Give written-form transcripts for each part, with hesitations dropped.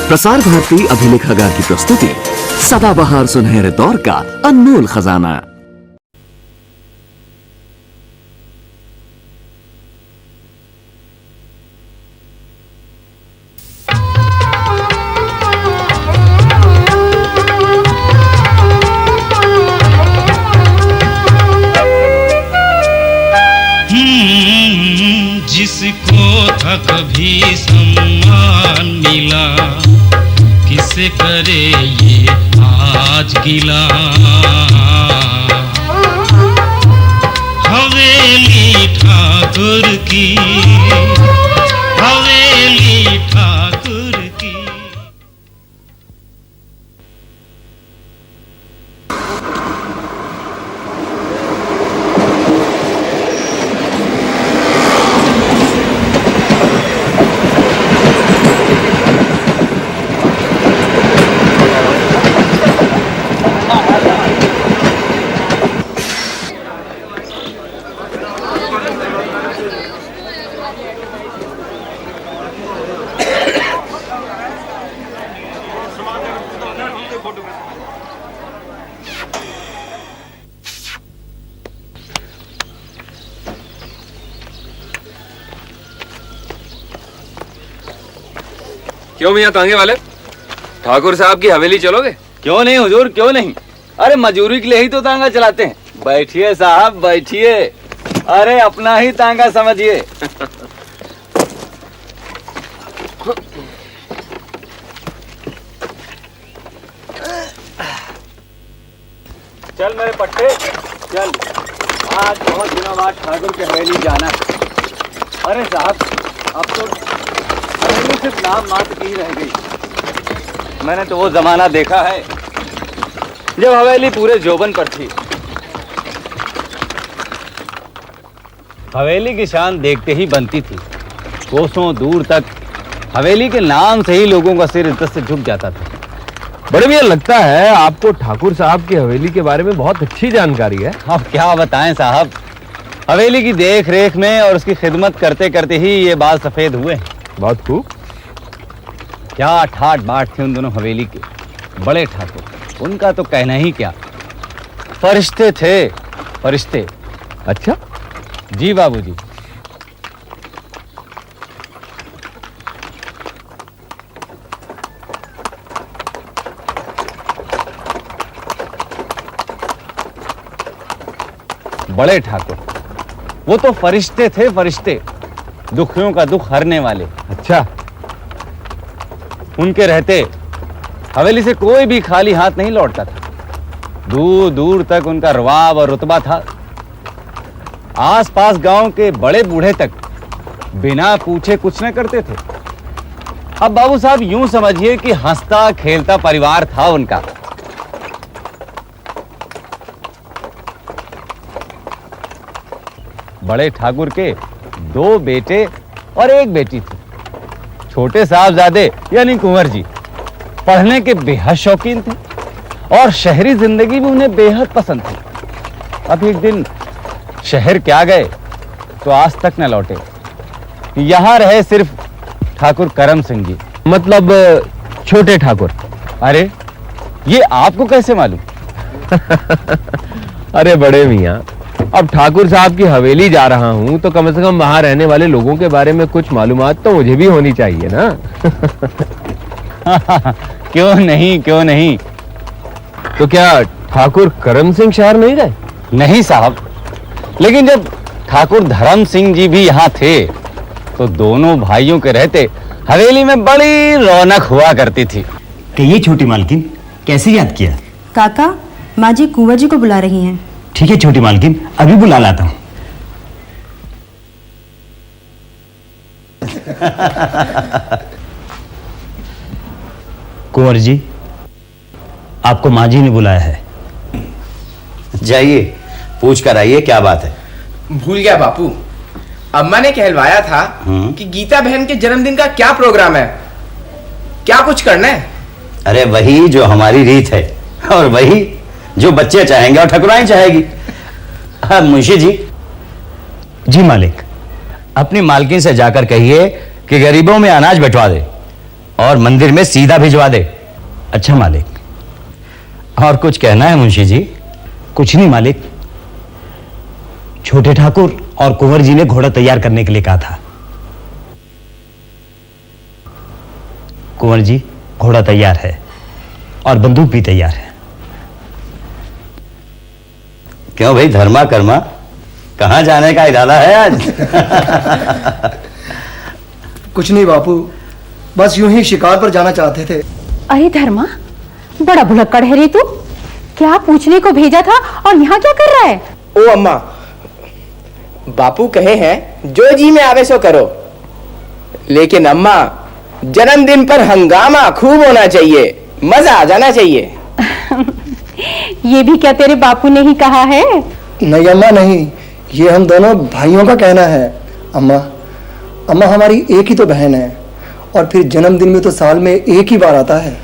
प्रसार भारती अभिलेखागार की प्रस्तुति सदाबहार सुनहरे दौर का अनमोल खजाना। जिसको था कभी सम्मान मिला, किसे करे ये आज गिला। हवेली ठाकुर की, हवेली ठाकुर की। क्यों मियां तांगे वाले, ठाकुर साहब की हवेली चलोगे? क्यों नहीं हुजूर, क्यों नहीं। अरे मजूरी के लिए ही तो तांगा चलाते हैं। बैठिए साहब बैठिए, अरे अपना ही तांगा समझिए। चल मेरे पट्टे चल, आज बहुत दिनों बाद ठाकुर की हवेली जाना है। अरे साहब अब तो हवेली सिर्फ नाम मात्र की ही रह गई। मैंने तो वो जमाना देखा है जब हवेली पूरे जोबन पर थी। हवेली की शान देखते ही बनती थी। कोसों दूर तक हवेली के नाम से ही लोगों का सिर इज्जत से झुक जाता था। बड़े भैया लगता है आपको ठाकुर साहब की हवेली के बारे में बहुत अच्छी जानकारी है। अब क्या बताएं साहब, हवेली की देख रेख में और उसकी खिदमत करते करते ही ये बाल सफेद हुए। बहुत खूब। क्या ठाट बाट थे उन दोनों हवेली के। बड़े ठाकुर, उनका तो कहना ही क्या, फरिश्ते थे फरिश्ते। अच्छा जी बाबूजी। बड़े ठाकुर, वो तो फरिश्ते थे फरिश्ते, दुखियों का दुख हरने वाले। अच्छा, उनके रहते हवेली से कोई भी खाली हाथ नहीं लौटता था। दूर दूर तक उनका रवाब और रुतबा था। आसपास गांव के बड़े बूढ़े तक बिना पूछे कुछ न करते थे। अब बाबू साहब यूं समझिए कि हंसता खेलता परिवार था उनका। बड़े ठाकुर के 2 बेटे और 1 बेटी थी। छोटे साहबजादे यानी कुंवर जी पढ़ने के बेहद शौकीन थे और शहरी जिंदगी भी उन्हें बेहद पसंद थी। अब एक दिन शहर क्या गए तो आज तक न लौटे। यहां रहे सिर्फ ठाकुर करम सिंह जी, मतलब छोटे ठाकुर। अरे ये आपको कैसे मालूम? अरे बड़े मियाँ, अब ठाकुर साहब की हवेली जा रहा हूँ तो कम से कम वहां रहने वाले लोगों के बारे में कुछ मालूमात तो मुझे भी होनी चाहिए ना। क्यों नहीं क्यों नहीं। तो क्या ठाकुर करम सिंह शहर नहीं गए? नहीं साहब, लेकिन जब ठाकुर धर्म सिंह जी भी यहाँ थे तो दोनों भाइयों के रहते हवेली में बड़ी रौनक हुआ करती थी। कहिए छोटी मालकिन, कैसे याद किया? काका, माँ जी कुंवर जी को बुला रही हैं। ठीक है छोटी मालकिन, अभी बुला लाता हूं। कुंवर जी, आपको माँ जी ने बुलाया है। जाइए पूछ कर आइए, क्या बात है? भूल गया बापू, अम्मा ने कहलवाया था कि गीता बहन के जन्मदिन का क्या प्रोग्राम है, क्या कुछ करना है? अरे वही जो हमारी रीत है और वही जो बच्चे चाहेंगे और ठकुराई चाहेगी। हाँ मुंशी जी। जी मालिक। अपनी मालकिन से जाकर कहिए कि गरीबों में अनाज बंटवा दे। और मंदिर में सीधा भिजवा दे। अच्छा मालिक। और कुछ कहना है मुंशी जी? कुछ नहीं मालिक, छोटे ठाकुर और कुंवर जी ने घोड़ा तैयार करने के लिए कहा था। कुंवर जी, घोड़ा तैयार है और बंदूक भी तैयार है। क्यों भाई धर्मा कर्मा, कहां जाने का इरादा है आज? कुछ नहीं बापू, बस यूं ही शिकार पर जाना चाहते थे। अरे धर्मा, बड़ा भुलक्कड़ है रे तू। क्या पूछने को भेजा था और यहाँ क्या कर रहा है? ओ अम्मा, बापू कहे हैं जो जी में आवे सो करो, लेकिन अम्मा जन्मदिन पर हंगामा खूब होना चाहिए, मजा आ जाना चाहिए। ये भी क्या तेरे बापू ने ही कहा है? नहीं अम्मा नहीं, ये हम दोनों भाइयों का कहना है। अम्मा अम्मा हमारी एक ही तो बहन है, और फिर जन्मदिन में तो साल में एक ही बार आता है।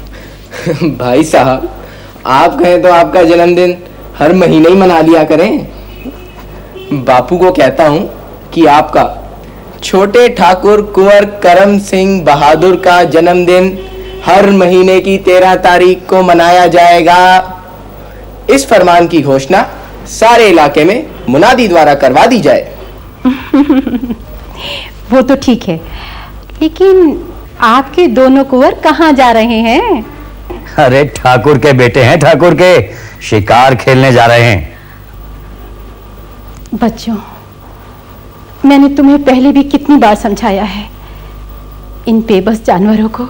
भाई साहब, आप कहें तो आपका जन्मदिन हर महीने ही मना लिया करें। बापू को कहता हूं कि आपका छोटे ठाकुर कुंवर करम सिंह बहादुर का जन्मदिन हर महीने की 13 तारीख को मनाया जाएगा। इस फरमान की घोषणा सारे इलाके में मुनादी द्वारा करवा दी जाए। वो तो ठीक है, लेकिन आपके दोनों कुंवर कहाँ जा रहे हैं? अरे ठाकुर के बेटे हैं, ठाकुर के, शिकार खेलने जा रहे हैं। बच्चों, मैंने तुम्हें पहले भी कितनी बार समझाया है, इन बेबस जानवरों को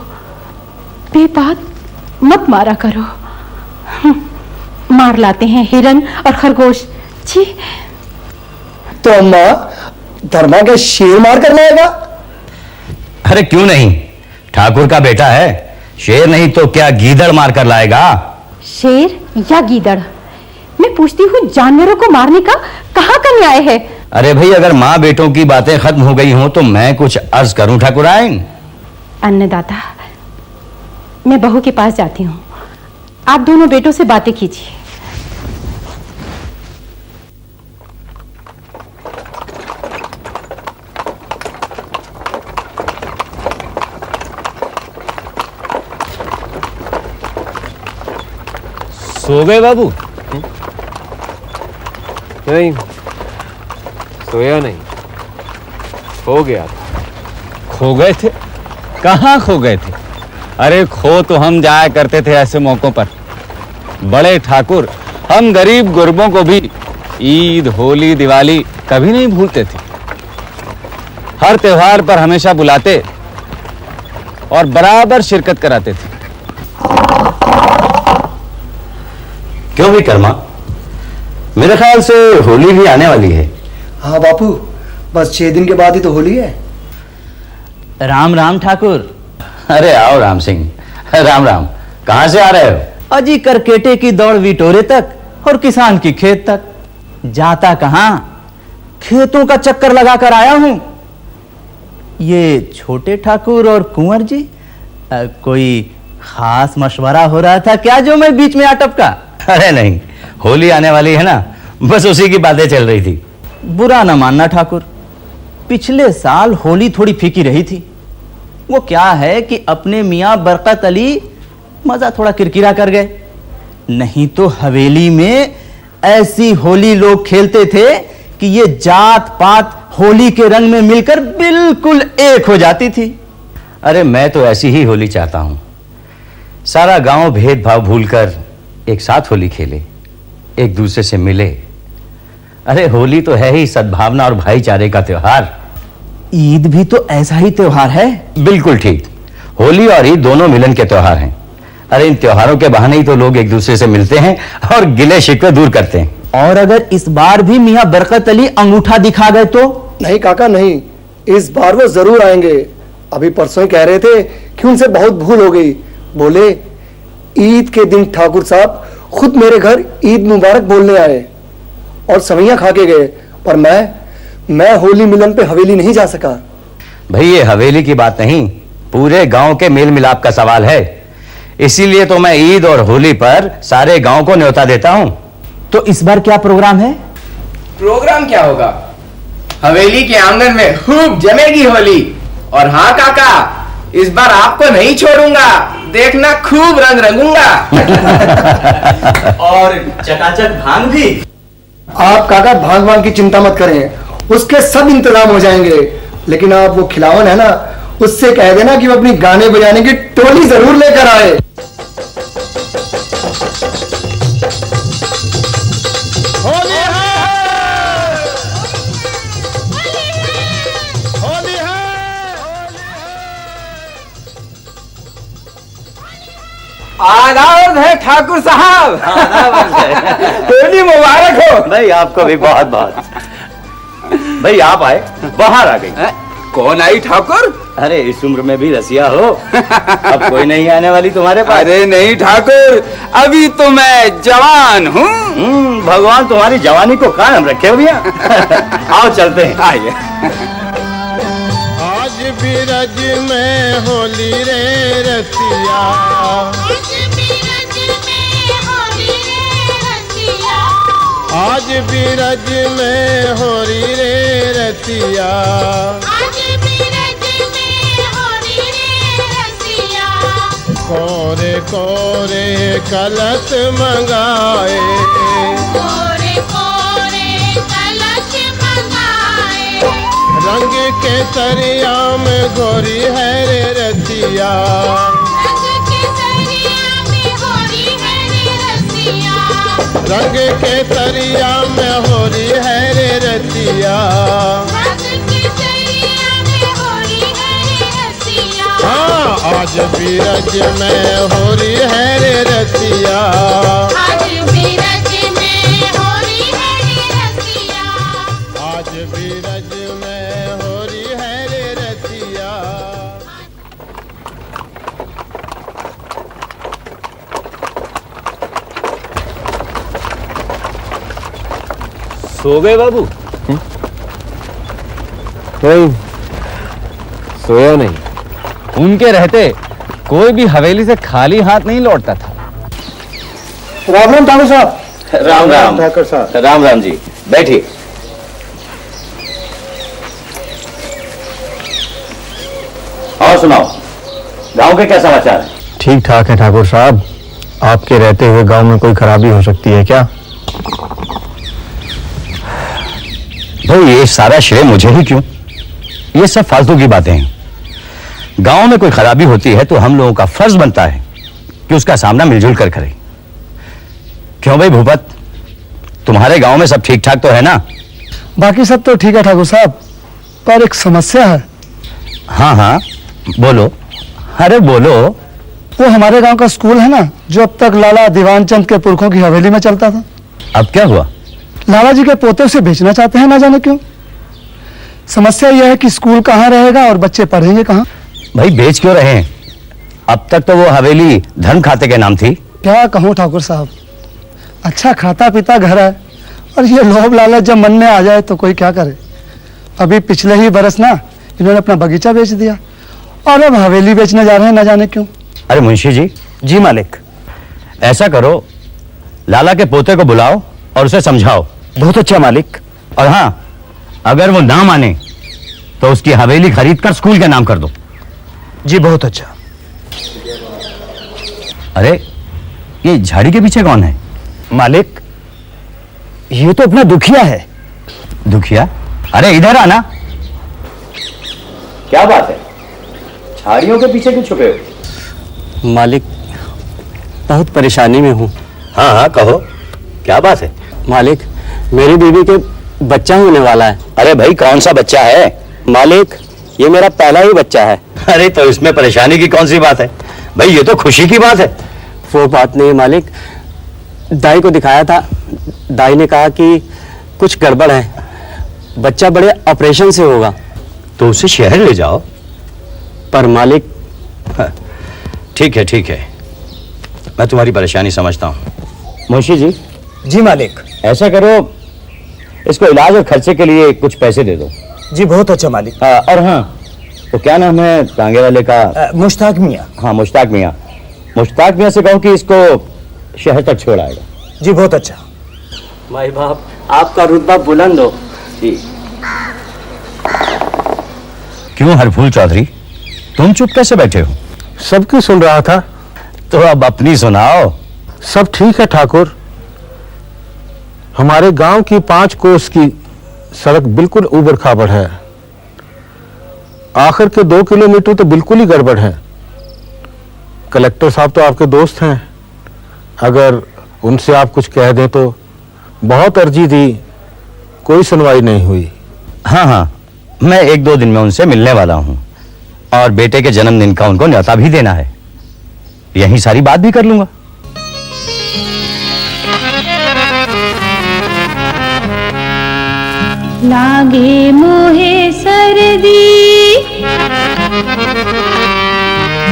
बेबात मत मारा करो। मार लाते हैं हिरन और खरगोश। जी। तो अम्मा, धर्मा के शेर मार कर लाएगा? अरे क्यों नहीं, ठाकुर का बेटा है, शेर नहीं तो क्या गीदड़ मार कर लाएगा। शेर या गीदड़, मैं पूछती हूँ जानवरों को मारने का कहाँ का न्याय है? अरे भाई, अगर माँ बेटों की बातें खत्म हो गई हों तो मैं कुछ अर्ज करूं ठाकुराइन। अन्नदाता, मैं बहू के पास जाती हूँ, आप दोनों बेटों से बातें कीजिए। सो गए बाबू? नहीं, सोया नहीं, खो गया था। खो गए थे? कहाँ खो गए थे? अरे खो तो हम जाया करते थे ऐसे मौकों पर। बड़े ठाकुर, हम गरीब गुरबों को भी ईद, होली, दिवाली कभी नहीं भूलते थे। हर त्योहार पर हमेशा बुलाते और बराबर शिरकत कराते थे। क्यों भी कर्मा, मेरे ख्याल से होली भी आने वाली है। हाँ बापू, बस 6 दिन के बाद ही तो होली है। राम राम ठाकुर। अरे आओ राम सिंह, राम राम। कहां से आ रहे हो? अजी करकेटे की दौड़ विटोरे तक और किसान की खेत तक। जाता कहां, खेतों का चक्कर लगाकर आया हूं। ये छोटे ठाकुर और कुंवर जी, कोई खास मशवरा हो रहा था क्या जो मैं बीच में आ टपका? अरे नहीं, होली आने वाली है ना, बस उसी की बातें चल रही थी। बुरा ना मानना ठाकुर, पिछले साल होली थोड़ी फीकी रही थी। वो क्या है कि अपने मियाँ बरकत अली मजा थोड़ा किरकिरा कर गए, नहीं तो हवेली में ऐसी होली लोग खेलते थे कि ये जात पात होली के रंग में मिलकर बिल्कुल एक हो जाती थी। अरे मैं तो ऐसी ही होली चाहता हूं, सारा गांव भेदभाव भूलकर एक साथ होली खेले, एक दूसरे से मिले। अरे होली तो है ही सद्भावना और भाईचारे का त्योहार। ईद भी तो ऐसा ही त्योहार है। बिल्कुल ठीक, होली और ईद दोनों मिलन के त्योहार हैं। अरे इन त्योहारों के बहाने ही तो लोग एक दूसरे से मिलते हैं और गिले शिकवे दूर करते हैं। और अगर इस बार भी मियाँ बरकत अली अंगूठा दिखा गए तो? नहीं काका नहीं, इस बार वो जरूर आएंगे। अभी परसों ही कह रहे थे कि उनसे बहुत भूल हो गई। बोले ईद के दिन ठाकुर साहब खुद मेरे घर ईद मुबारक बोलने आए और सवैयां खा के गए, पर मैं होली मिलन पे हवेली नहीं जा सका। भाई ये हवेली की बात नहीं, पूरे गांव के मेल मिलाप का सवाल है। इसीलिए तो मैं ईद और होली पर सारे गांव को न्योता देता हूं। तो इस बार क्या प्रोग्राम है? प्रोग्राम क्या होगा, हवेली के आंगन में खूब जमेगी होली। और हाँ काका, इस बार आपको नहीं छोड़ूंगा, देखना खूब रंग रंगूंगा। और चकाचक भांग भी। आप काका भांग वांग की चिंता मत करें, उसके सब इंतजाम हो जाएंगे। लेकिन आप वो खिलावन है ना, उससे कह देना कि वो अपनी गाने बजाने की टोली जरूर लेकर आए। आदाब है ठाकुर साहब। होली मुबारक हो। भाई आपको भी बहुत बहुत। भाई आप आए, बाहर आ गई। कौन आई ठाकुर? अरे इस उम्र में भी रसिया हो, अब कोई नहीं आने वाली तुम्हारे पास? अरे नहीं ठाकुर, अभी तो मैं जवान हूँ। भगवान तुम्हारी जवानी को कायम रखे भैया। आओ चलते हैं। आइए। आज बिरज में होली रे रसिया, आज बिरज में होली रे रसिया, कोरे कोरे कलश मंगाए, कोरे कोरे कलश मंगाए, रंग के तरिया में गोरी है रे रसिया, रंग के तरिया में गोरी है रे रसिया, रंग के तरिया में होरी है रे रसिया, हाँ आज बीरज में होरी है रे रसिया, आज बीरज में होरी है रे रसिया, आज बीरज में होरी है रे रसिया। सो गए बाबू? नहीं, सोया नहीं। उनके रहते कोई भी हवेली से खाली हाथ नहीं लौटता था। राम राम ठाकुर साहब। राम राम ठाकुर साहब। राम राम जी, बैठिए। और सुनाओ, गांव के क्या समाचार है? ठीक ठाक है ठाकुर साहब। आपके रहते हुए गांव में कोई खराबी हो सकती है क्या? भाई ये सारा श्रेय मुझे ही क्यों? ये सब फालतू की बातें हैं। गांव में कोई खराबी होती है तो हम लोगों का फर्ज बनता है कि उसका सामना मिलजुल कर करें। क्यों भाई भूपत, तुम्हारे गांव में सब ठीक ठाक तो है ना? बाकी सब तो ठीक है ठाकुर साहब, पर एक समस्या है। हाँ हाँ बोलो। अरे बोलो। वो हमारे गांव का स्कूल है ना, जो अब तक लाला दीवान चंद के पुरखों की हवेली में चलता था, अब क्या हुआ? लाला जी के पोते उसे बेचना चाहते हैं, ना जाने क्यों। समस्या यह है कि स्कूल कहाँ रहेगा और बच्चे पढ़ेंगे कहाँ। भाई बेच क्यों रहे हैं? अब तक तो वो हवेली धर्म खाते के नाम थी। क्या कहूँ ठाकुर साहब, अच्छा खाता पीता घर है, और ये लोभ लालच जब मन में आ जाए तो कोई क्या करे। अभी पिछले ही बरस ना इन्होंने अपना बगीचा बेच दिया, और अब हवेली बेचने जा रहे हैं, ना जाने क्यों। अरे मुंशी जी। जी मालिक। ऐसा करो, लाला के पोते को बुलाओ और उसे समझाओ। बहुत अच्छा मालिक। और हाँ, अगर वो ना माने तो उसकी हवेली खरीद कर स्कूल के नाम कर दो। जी बहुत अच्छा। अरे ये झाड़ी के पीछे कौन है? मालिक, ये तो अपना दुखिया है। दुखिया? अरे इधर आना। क्या बात है, झाड़ियों के पीछे क्यों छुपे हो? मालिक, बहुत परेशानी में हूँ। हाँ हाँ कहो, क्या बात है? मालिक, मेरी बीवी के बच्चा होने वाला है। अरे भाई कौन सा बच्चा है? मालिक, ये मेरा पहला ही बच्चा है। अरे तो इसमें परेशानी की कौन सी बात है भाई, ये तो खुशी की बात है। वो बात नहीं मालिक, दाई को दिखाया था, दाई ने कहा कि कुछ गड़बड़ है, बच्चा बड़े ऑपरेशन से होगा। तो उसे शहर ले जाओ। पर मालिक। ठीक है ठीक है, मैं तुम्हारी परेशानी समझता हूँ। मुंशी जी। जी मालिक। ऐसा करो, इसको इलाज और खर्चे के लिए कुछ पैसे दे दो। जी बहुत अच्छा मालिक। और हाँ, तो क्या नाम है टांगे वाले का? मुश्ताक मियाँ। हाँ मुश्ताक मियाँ। मुश्ताक मियाँ से कहो कि इसको शहर तक छोड़ आएगा। जी बहुत अच्छा। भाई बाप, आपका रुतबा बुलंद हो। जी। क्यों हरफूल चौधरी, तुम चुप कैसे बैठे हो? सबकी सुन रहा था। तो अब अपनी सुनाओ। सब ठीक है ठाकुर। हमारे गांव की 5 कोस की सड़क बिल्कुल ऊबड़ खाबड़ है। आखिर के 2 किलोमीटर तो बिल्कुल ही गड़बड़ है। कलेक्टर साहब तो आपके दोस्त हैं, अगर उनसे आप कुछ कह दें तो। बहुत अर्जी दी, कोई सुनवाई नहीं हुई। हाँ हाँ, मैं 1-2 दिन में उनसे मिलने वाला हूँ और बेटे के जन्मदिन का उनको न्योता भी देना है। यही सारी बात भी कर लूंगा। लागे मोहे सर्दी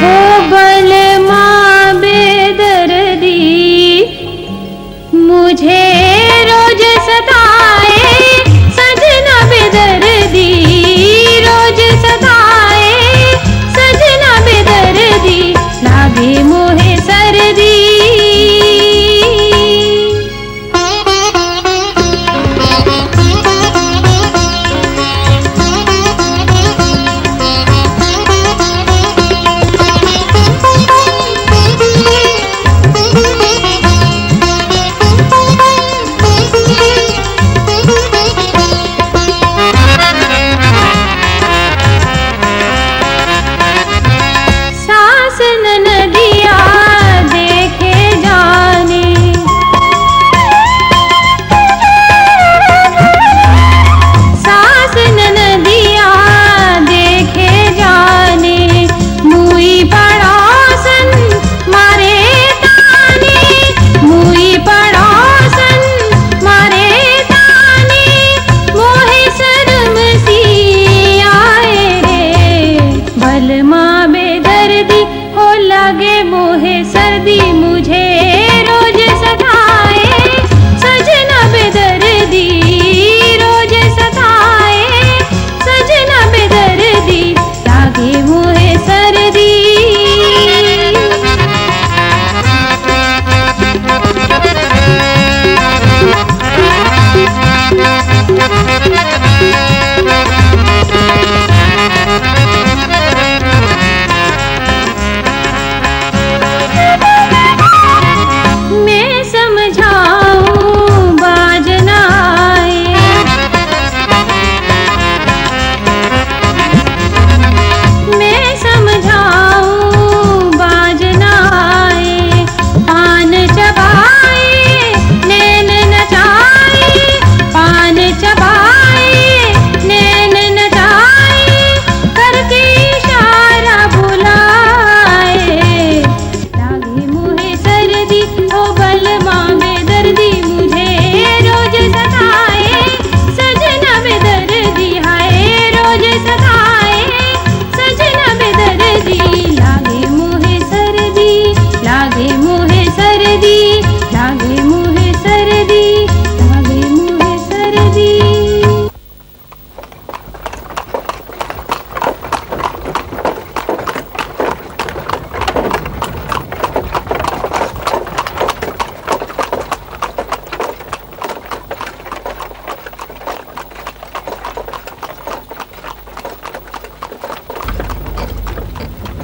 हो बल माँ बेदर्दी, मुझे रोज सताए सजना बेदर्दी, रोज सताए सजना बेदर्दी, लागे मोहे सर्दी।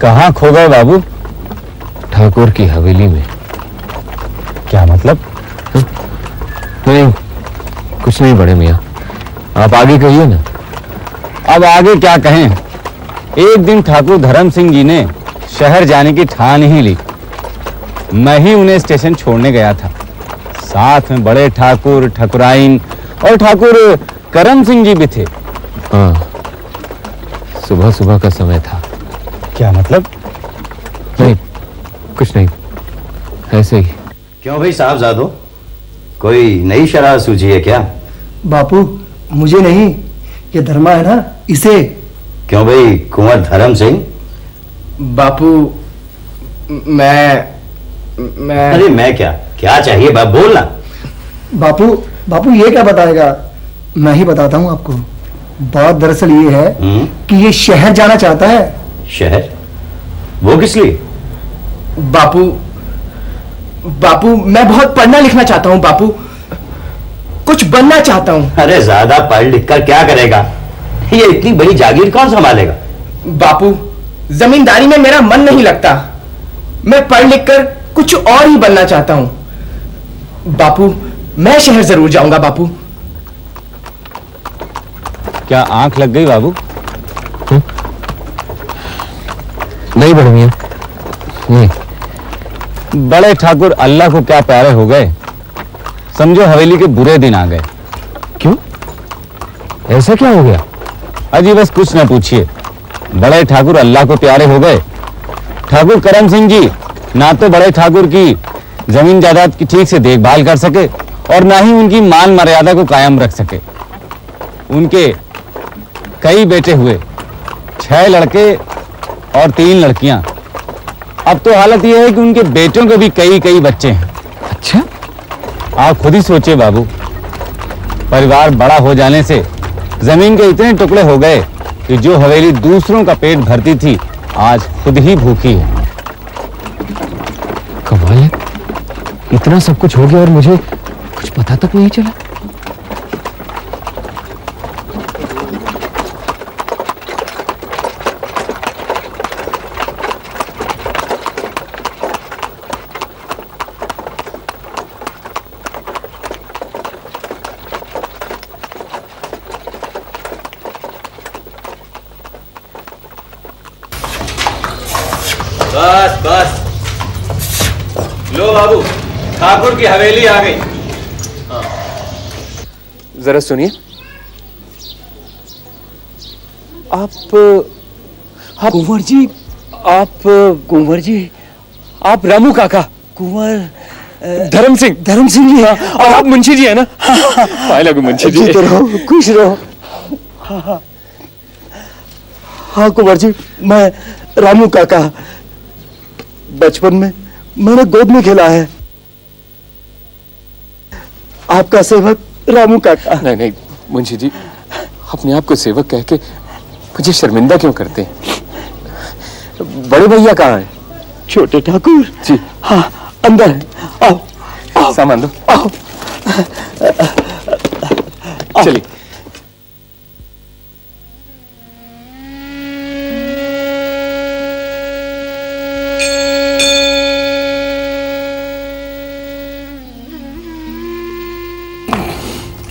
कहाँ खो गए बाबू? ठाकुर की हवेली में। क्या मतलब? नहीं, कुछ नहीं बड़े मियाँ, आप आगे कहिए ना। अब आगे क्या कहें? एक दिन ठाकुर धर्म सिंह जी ने शहर जाने की ठान ही ली। मैं ही उन्हें स्टेशन छोड़ने गया था। साथ में बड़े ठाकुर, ठकुराइन और ठाकुर करम सिंह जी भी थे। हाँ, सुबह सुबह का समय था। क्या मतलब? नहीं, कुछ नहीं, ऐसे ही। क्यों भाई साहबजादो, कोई नई शरारत सूझी है क्या? बापू, मुझे नहीं, ये धर्मा है ना, इसे। क्यों भाई कुंवर धर्म सिंह? बापू, मैं अरे मैं क्या चाहिए बाप, बोलना। बापू ये क्या बताएगा? मैं ही बताता हूँ आपको। बात दरअसल ये है कि ये शहर जाना चाहता है। शहर? वो किस लिए? बापू मैं बहुत पढ़ना लिखना चाहता हूँ बापू, कुछ बनना चाहता हूँ। अरे ज्यादा पढ़ लिख कर क्या करेगा? ये इतनी बड़ी जागीर कौन संभालेगा? बापू जमींदारी में मेरा मन नहीं लगता। मैं पढ़ लिख कर कुछ और ही बनना चाहता हूं। बापू, मैं शहर जरूर जाऊंगा बापू। क्या आंख लग गई बाबू? नहीं बड़े मियां, नहीं। बड़े ठाकुर अल्लाह को क्या प्यारे हो गए, समझो हवेली के बुरे दिन आ गए। क्यों? ऐसा क्या हो गया? अजी बस कुछ ना पूछिए, बड़े ठाकुर अल्लाह को प्यारे हो गए। ठाकुर करम सिंह जी ना तो बड़े ठाकुर की जमीन जायदाद की ठीक से देखभाल कर सके और ना ही उनकी मान मर्यादा को कायम रख सके। उनके कई बेटे हुए, 6 लड़के और 3 लड़कियां। अब तो हालत यह है कि उनके बेटों के भी कई बच्चे हैं। अच्छा, आप खुद ही सोचिए बाबू, परिवार बड़ा हो जाने से जमीन के इतने टुकड़े हो गए कि जो हवेली दूसरों का पेट भरती थी आज खुद ही भूखी है। कमाल है, इतना सब कुछ हो गया और मुझे कुछ पता तक नहीं चला। बस बस, लो बाबू, ठाकुर की हवेली आ गई। जरा सुनिए। आप कुंवर जी, कुंवर जी, आप रामू काका, कुंवर धर्म सिंह जी। हाँ, और आप मुंशी जी है ना? पाए लगू मुंशी जी। जीते रहो, खुश रहो। हाँ कुंवर जी, मैं रामू काका। बचपन में मैंने गोद में खेला है। आपका सेवक रामू काका। नहीं मुंशी जी, अपने आप को सेवक कह के मुझे शर्मिंदा क्यों करते हैं? बड़े भैया कहाँ हैं? छोटे ठाकुर जी। हाँ, अंदर है। आओ, आओ, सामान दो। आओ। चलिए।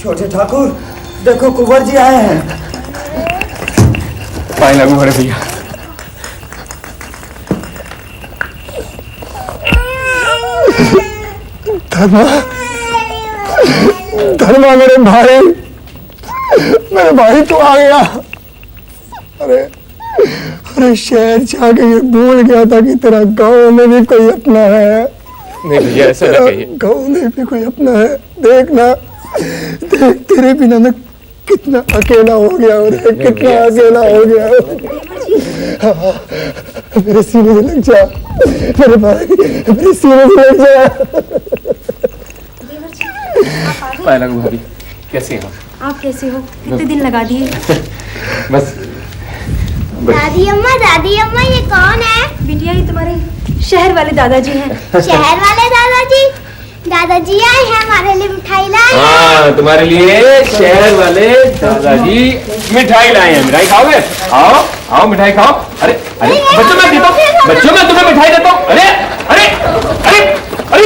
छोटे ठाकुर, देखो कुंवर जी आए हैं। पाए लगू बड़े भैया। धर्मा मेरे भाई तो आ गया। अरे शहर जाके ये भूल गया था कि तेरा गांव में भी कोई अपना है। नहीं भैया, ऐसा ना कहिए। गांव में भी कोई अपना है। देखना, देख तेरे बिना मैं कितना अकेला हो गया और कितना अकेला हो गया। मेरे सीने से लग जा मेरे भाई, मेरे सीने से लग जा। पाए लगू भाभी, कैसे हो? आप कैसे हो? कितने दिन लगा दिए? बस। दादी अम्मा ये कौन है? बिटिया, ये तुम्हारे शहर वाले दादाजी हैं। शहर वाले दादाजी? दादाजी आए हैं, हमारे लिए मिठाई लाए हैं। हाँ, तुम्हारे लिए शहर वाले दादाजी मिठाई लाए हैं। मिठाई खाओगे? आओ आओ, मिठाई खाओ। अरे अरे बच्चों, मैं देता हूँ, बच्चों मैं तुम्हें मिठाई देता हूँ। अरे अरे अरे अरे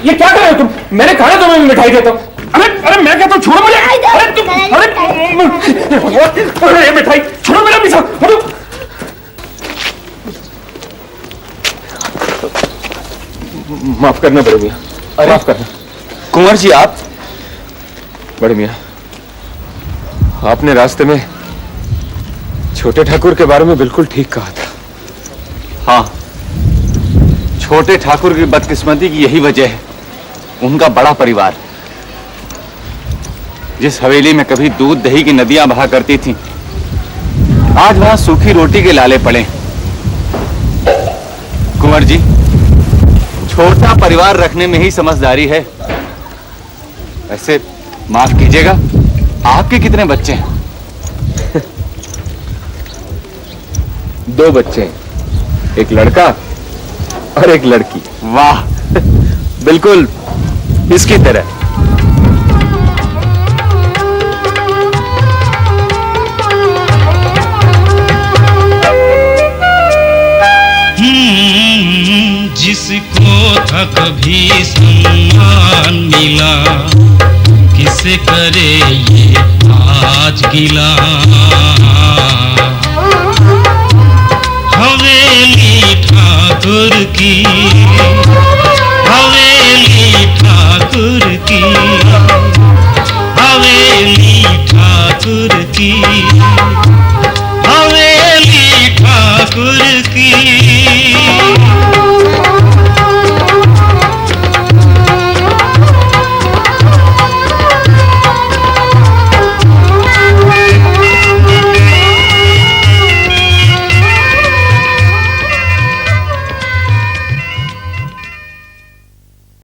ये क्या कर रहे हो तुम? मैंने कहा ना तुम्हें मिठाई देता हूँ। अरे अरे मैं कहता हूँ छोड़ो मुझे। अरे तुम, अरे मिठाई छोड़ो मेरा पीछा। माफ करना बड़े मियाँ, माफ करना। कुंवर जी, आप? बड़े मियाँ, आपने रास्ते में छोटे ठाकुर के बारे में बिल्कुल ठीक कहा था। हाँ, छोटे ठाकुर की बदकिस्मती की यही वजह है। उनका बड़ा परिवार, जिस हवेली में कभी दूध दही की नदियां बहा करती थीं, आज वहां सूखी रोटी के लाले पड़े। कुंवर जी, छोटा परिवार रखने में ही समझदारी है। वैसे माफ कीजिएगा, आपके कितने बच्चे हैं? 2 बच्चे हैं, एक लड़का और एक लड़की। वाह, बिल्कुल इसकी तरह। कभी सम्मान मिला, किसे करे ये आज गिला। हवेली ठाकुर की, हवेली ठाकुर की, हवेली ठाकुर की।